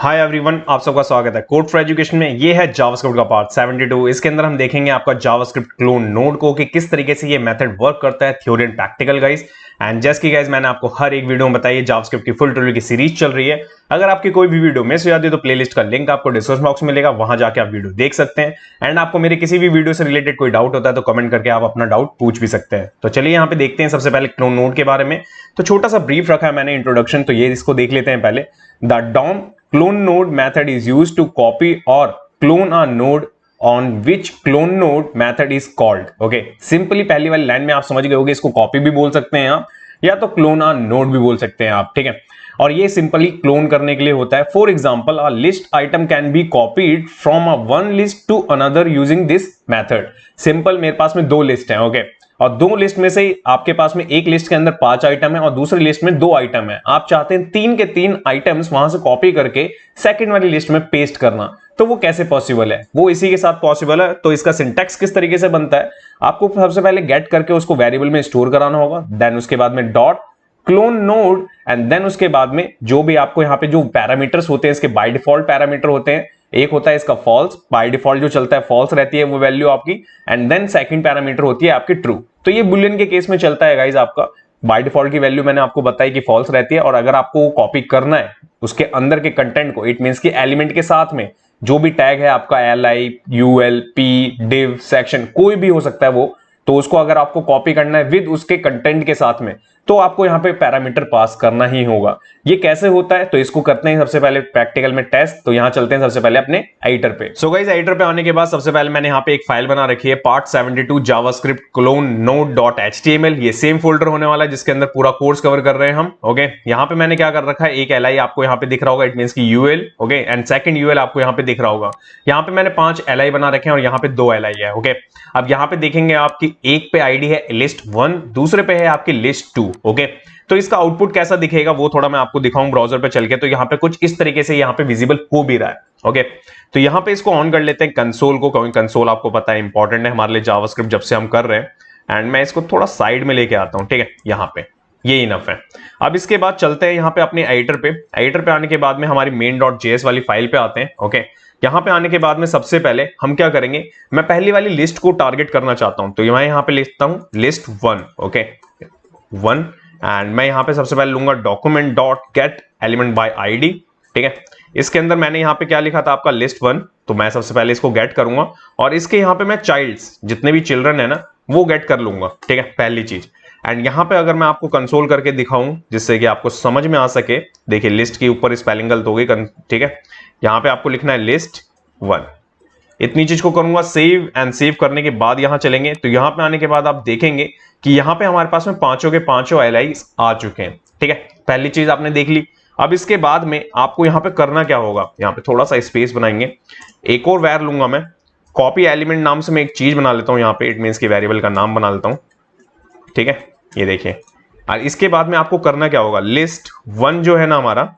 Hi everyone, आप सबका स्वागत है कोड फॉर एजुकेशन में। ये है जावास्क्रिप्ट का पार्ट 72। इसके अंदर हम देखेंगे आपका जावास्क्रिप्ट क्लोन नोड को कि किस तरीके से ये मेथड वर्क करता है, theory and practical guys. And just की गाइस मैंने आपको हर एक वीडियो में बताई, जावास्क्रिप्ट की फुल ट्यूटोरियल की सीरीज चल रही है। अगर आपकी कोई भी वीडियो मिस हो जाती है तो प्लेलिस्ट का लिंक आपको डिस्क्रिप्शन बॉक्स में मिलेगा, वहां जाके आप वीडियो देख सकते हैं। एंड आपको मेरे किसी भी वीडियो से रिलेटेड कोई डाउट होता है तो कमेंट करके आप अपना डाउट पूछ भी सकते हैं। तो चलिए यहाँ पे देखते हैं सबसे पहले क्लोन नोड के बारे में। तो छोटा सा ब्रीफ रखा है मैंने इंट्रोडक्शन, तो ये इसको देख लेते हैं पहले। The DOM clone node method is used to copy or clone a node on which clone node method is called। okay, simply पहली वाली लाइन में आप समझ गए होंगे, इसको कॉपी भी बोल सकते हैं आप या तो क्लोन आ नोड भी बोल सकते हैं आप, ठीक है। और ये सिंपली क्लोन करने के लिए होता है। For example, a list item can be copied from a one list to another using this method. Simple, मेरे पास में दो लिस्ट है, ओके, और दो लिस्ट में से आपके पास में एक लिस्ट के अंदर 5 आइटम है और दूसरी लिस्ट में 2 आइटम है। आप चाहते हैं 3 के 3 आइटम्स वहां से कॉपी करके सेकंड वाली लिस्ट में पेस्ट करना, तो वो कैसे पॉसिबल है? वो इसी के साथ पॉसिबल है। तो इसका सिंटैक्स किस तरीके से बनता है, आपको सबसे पहले गेट करके उसको वेरिएबल में स्टोर कराना होगा, देन उसके बाद में dot clone node, and then उसके बाद में जो भी आपको यहाँ पे जो पैरामीटर्स होते हैं, इसके बाय डिफॉल्ट पैरामीटर होते हैं। एक होता है इसका फॉल्स, बाय डिफॉल्ट जो चलता है फॉल्स रहती है वो वैल्यू आपकी, एंड देन सेकंड पैरामीटर होती है आपकी ट्रू। तो ये बुलियन के केस में चलता है गाइस। आपका बाय डिफॉल्ट की वैल्यू मैंने आपको बताई कि फॉल्स रहती है, और अगर आपको कॉपी करना है उसके अंदर के कंटेंट को, इट मींस कि एलिमेंट के साथ में जो भी टैग है आपका li, ul, p, div, section, कोई भी हो सकता है वो, तो उसको अगर आपको कॉपी करना है विद उसके कंटेंट के साथ में, तो आपको यहाँ पे पैरामीटर पास करना ही होगा। ये कैसे होता है, तो इसको करते हैं सबसे पहले प्रैक्टिकल में टेस्ट। तो यहाँ चलते हैं सबसे पहले अपने एडिटर पे। सो गाइस, एडिटर पे आने के बाद सबसे पहले मैंने यहाँ पे एक फाइल बना रखी है, पार्ट 72 जावास्क्रिप्ट क्लोन node.html। ये सेम फोल्डर होने वाला है जिसके अंदर पूरा कोर्स कवर कर रहे हैं हम, ओके। यहाँ पे मैंने क्या कर रखा है, एक li आपको यहाँ पे दिख रहा होगा, इट मींस की ul, okay, and second ul आपको यहाँ पे दिख रहा होगा। यहाँ पे मैंने 5 li बना रखे हैं और यहाँ पे 2 li है, ओके। अब यहाँ पे देखेंगे आपकी एक पे आईडी है list1, दूसरे पे है आपकी list2, ओके। तो इसका आउटपुट कैसा दिखेगा वो थोड़ा मैं आपको दिखाऊं ब्राउजर पे चल के। तो यहाँ पे कुछ इस तरीके से यहाँ पे विजिबल हो भी रहा है, ओके। तो यहाँ पे इसको ऑन कर लेते हैं कंसोल को, क्योंकि कंसोल आपको पता है इंपॉर्टेंट है हमारे लिए जावास्क्रिप्ट जब से हम कर रहे हैं। एंड मैं इसको थोड़ा साइड में लेके आता हूँ, ठीक है, यहाँ पे ये इनफ है। अब इसके बाद चलते हैं यहाँ पे अपने एडिटर पे। एडिटर पे आने के बाद में हमारी main.js वाली फाइल पे आते हैं, ओके। यहाँ पे आने के बाद में सबसे पहले हम क्या करेंगे, मैं पहली वाली लिस्ट को टारगेट करना चाहता हूं, तो मैं यहाँ पे लिखता हूं list1, ओके, 1, एंड मैं यहाँ पे सबसे पहले लूंगा document dot gate element by ID, ठीक है। इसके अंदर मैंने यहाँ पे क्या लिखा था आपका list1, तो मैं सबसे पहले इसको गेट करूंगा और इसके यहाँ पे मैं चाइल्ड्स, जितने भी चिल्ड्रन है ना, वो गेट कर लूंगा, ठीक है, पहली चीज। एंड यहाँ पे अगर मैं आपको कंसोल करके दिखाऊं जिससे कि आपको समझ में आ सके, देखिए लिस्ट के ऊपर स्पेलिंग गलत हो गई, ठीक है। यहाँ पे आपको लिखना है list1, इतनी चीज को करूंगा सेव, एंड सेव करने के बाद यहाँ चलेंगे। तो यहाँ पे आने के बाद आप देखेंगे कि यहाँ पे हमारे पास में पांचों के पांचों li आ चुके हैं, ठीक है। पहली चीज आपने देख ली। अब इसके बाद में आपको यहाँ पे करना क्या होगा, यहाँ पे थोड़ा सा स्पेस बनाएंगे, एक और वैर लूंगा मैं, कॉपी एलिमेंट नाम से मैं एक चीज बना लेता हूँ यहाँ पे, इट मींस की वेरिएबल का नाम बना लेता हूँ, ठीक है, ये देखिए। और इसके बाद में आपको करना क्या होगा, list1 जो है ना हमारा,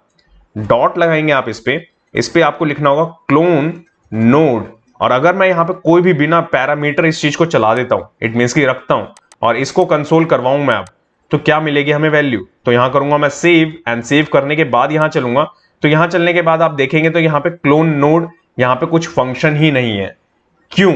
डॉट लगाएंगे आप इस पे आपको लिखना होगा क्लोन नोड। और अगर मैं यहाँ पे कोई भी बिना पैरामीटर इस चीज को चला देता हूं, इट मींस की रखता हूं और इसको कंसोल करवाऊं मैं, अब तो क्या मिलेगी हमें वैल्यू, तो यहां करूंगा मैं सेव, एंड सेव करने के बाद यहां चलूंगा। तो यहां चलने के बाद आप देखेंगे तो यहाँ पे क्लोन नोड, यहाँ पे कुछ फंक्शन ही नहीं है। क्यों?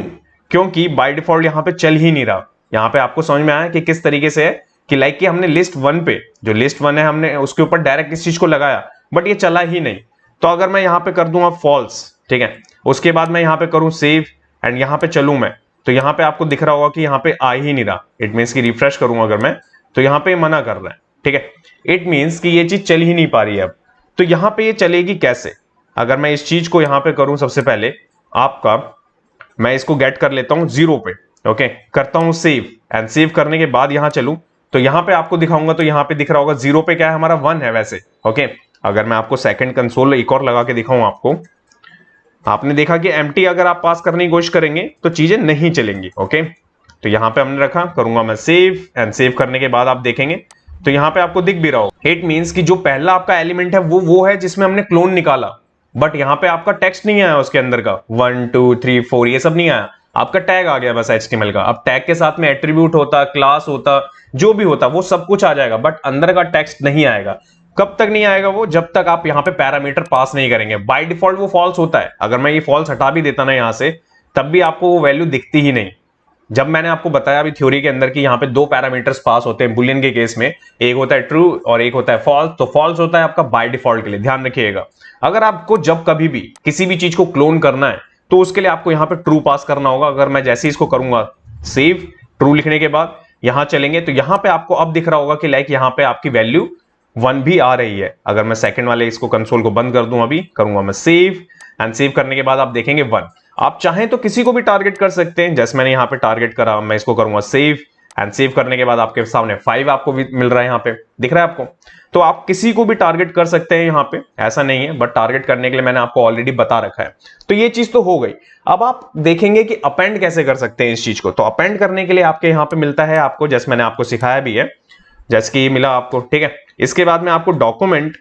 क्योंकि बाय डिफॉल्ट यहाँ पे चल ही नहीं रहा। यहाँ पे आपको समझ में आया कि किस तरीके से है, कि लाइक कि हमने list1 पे, जो list1 है, हमने उसके ऊपर डायरेक्ट इस चीज को लगाया, बट ये चला ही नहीं। तो अगर मैं यहाँ पे कर दूंगा फॉल्स, ठीक है, उसके बाद मैं यहाँ पे करूं सेव, एंड यहाँ पे चलूं मैं, तो यहाँ पे आपको दिख रहा होगा कि यहाँ पे आ ही नहीं रहा। इट मींस की रिफ्रेश करूंगा अगर मैं, तो यहाँ पे मना कर रहा है, ठीक है। इट मींस कि ये चीज चल ही नहीं पा रही है अब। तो यहाँ पे ये चलेगी कैसे, अगर मैं इस चीज को यहाँ पे करूं, सबसे पहले आपका मैं इसको गेट कर लेता हूं 0 पे, ओके, करता हूं सेव, एंड सेव करने के बाद यहाँ चलूं, तो यहाँ पे आपको दिखाऊंगा, तो यहाँ पे दिख रहा होगा 0 पे क्या है हमारा, 1 है वैसे, ओके। अगर मैं आपको सेकंड कंसोल एक और लगा के दिखाऊं आपको, आपने देखा कि एम्प्टी अगर आप पास करने की कोशिश करेंगे तो चीजें नहीं चलेंगी, ओके। तो यहाँ पे हमने रखा, करूंगा मैं सेव, एंड सेव करने के बाद आप देखेंगे तो यहाँ पे आपको दिख भी रहा हो, इट मींस कि जो पहला आपका एलिमेंट है वो है जिसमें हमने क्लोन निकाला, बट यहाँ पे आपका टेक्स्ट नहीं आया उसके अंदर का, 1 2 3 4 ये सब नहीं आया, आपका टैग आ गया बस HTML का। अब टैग के साथ में एट्रीब्यूट होता, क्लास होता, जो भी होता वो सब कुछ आ जाएगा, बट अंदर का टेक्स्ट नहीं आएगा। कब तक नहीं आएगा वो? जब तक आप यहाँ पे पैरामीटर पास नहीं करेंगे। बाय डिफॉल्ट वो फॉल्स होता है। अगर मैं ये फॉल्स हटा भी देता ना यहाँ से, तब भी आपको वो वैल्यू दिखती ही नहीं। जब मैंने आपको बताया अभी थ्योरी के अंदर कि यहाँ पे दो पैरामीटर्स पास होते हैं बुलियन के केस में, एक होता है ट्रू और एक होता है फॉल्स। तो फॉल्स होता है आपका बाय डिफॉल्ट के लिए, ध्यान रखिएगा। अगर आपको जब कभी भी किसी भी चीज को क्लोन करना है तो उसके लिए आपको यहाँ पे ट्रू पास करना होगा। अगर मैं जैसे ही इसको करूंगा सेव, ट्रू लिखने के बाद यहां चलेंगे तो यहां पे आपको अब दिख रहा होगा कि लाइक यहां पे आपकी वैल्यू 1 भी आ रही है। अगर मैं सेकंड वाले इसको कंसोल को बंद कर दूं, अभी करूंगा मैं सेव, एंड सेव करने के बाद आप देखेंगे 1। आप चाहें तो किसी को भी टारगेट कर सकते हैं, जैसे मैंने यहाँ पे टारगेट करा। मैं इसको करूंगा सेव, एंड सेव करने के बाद आपके सामने 5 आपको मिल रहा है, यहाँ पे दिख रहा है आपको। तो आप किसी को भी टारगेट कर सकते हैं यहाँ पे, ऐसा नहीं है, बट टारगेट करने के लिए मैंने आपको ऑलरेडी बता रखा है। तो ये चीज तो हो गई। अब आप देखेंगे कि अपेंड कैसे कर सकते हैं इस चीज को। तो अपेंड करने के लिए आपके यहाँ पे मिलता है आपको, जैसे मैंने आपको सिखाया भी है, जैसे कि मिला आपको, ठीक है। इसके बाद में आपको document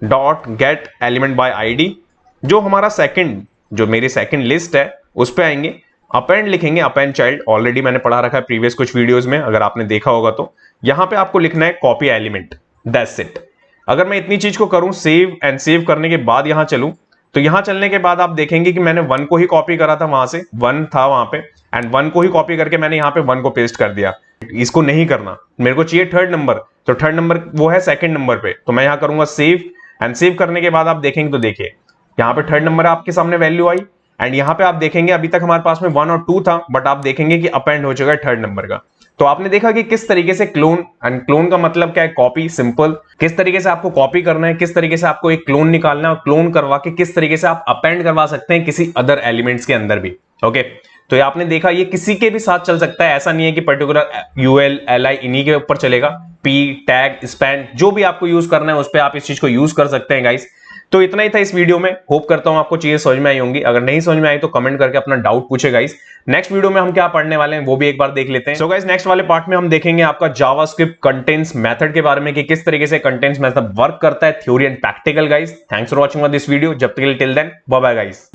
dot gate element by ID, जो हमारा सेकंड, जो मेरी सेकंड लिस्ट है उस पे आएंगे, अपेंड लिखेंगे, अपेंड चाइल्ड ऑलरेडी मैंने पढ़ा रखा है प्रीवियस कुछ वीडियोस में, अगर आपने देखा होगा तो। यहां पे आपको लिखना है कॉपी एलिमेंट, दैट्स इट। अगर मैं इतनी चीज को करूं सेव, एंड सेव करने के बाद यहां चलूं, तो यहां चलने के बाद आप देखेंगे कि मैंने 1 को ही कॉपी करा था, वहां से 1 था वहां पे, एंड 1 को ही कॉपी करके मैंने यहां पे 1 को पेस्ट कर दिया। इसको नहीं करना, मेरे को चाहिए थर्ड नंबर, तो थर्ड नंबर वो है सेकंड नंबर पे। तो मैं यहां करूंगा सेव, एंड सेव करने के बाद आप देखेंगे तो देखिए यहां पे थर्ड नंबर आपके सामने वैल्यू आई, एंड यहां पे आप देखेंगे अभी तक हमारे पास में 1 और 2 था, बट आप देखेंगे कि अपेंड हो चुका है थर्ड नंबर का। तो आपने देखा कि किस तरीके से क्लोन, एंड क्लोन का मतलब क्या है? Copy, simple. किस तरीके से आपको कॉपी करना है, किस तरीके से आपको एक क्लोन निकालना है, और क्लोन करवा के किस तरीके से आप अपेंड करवा सकते हैं किसी अदर एलिमेंट्स के अंदर भी। ओके, तो ये आपने देखा, ये किसी के भी साथ चल सकता है, ऐसा नहीं है कि पर्टिकुलर यूएल एलआई इन्हीं के ऊपर चलेगा। पी, टैग, स्पैन, जो भी आपको यूज करना है उस पर आप इस चीज को यूज कर सकते हैं गाइस। तो इतना ही था इस वीडियो में। होप करता हूं आपको चीजें समझ में आई होंगी। अगर नहीं समझ में आई तो कमेंट करके अपना डाउट पूछे गाइस। नेक्स्ट वीडियो में हम क्या पढ़ने वाले हैं वो भी एक बार देख लेते हैं। सो गाइस, नेक्स्ट वाले पार्ट में हम देखेंगे आपका जावास्क्रिप्ट कंटेंट्स मेथड के बारे में, कि किस तरीके से कंटेंट्स मेथड वर्क करता है, theory and practical guys. Thanks for watching this video. जब तक के लिए till then bye bye guys.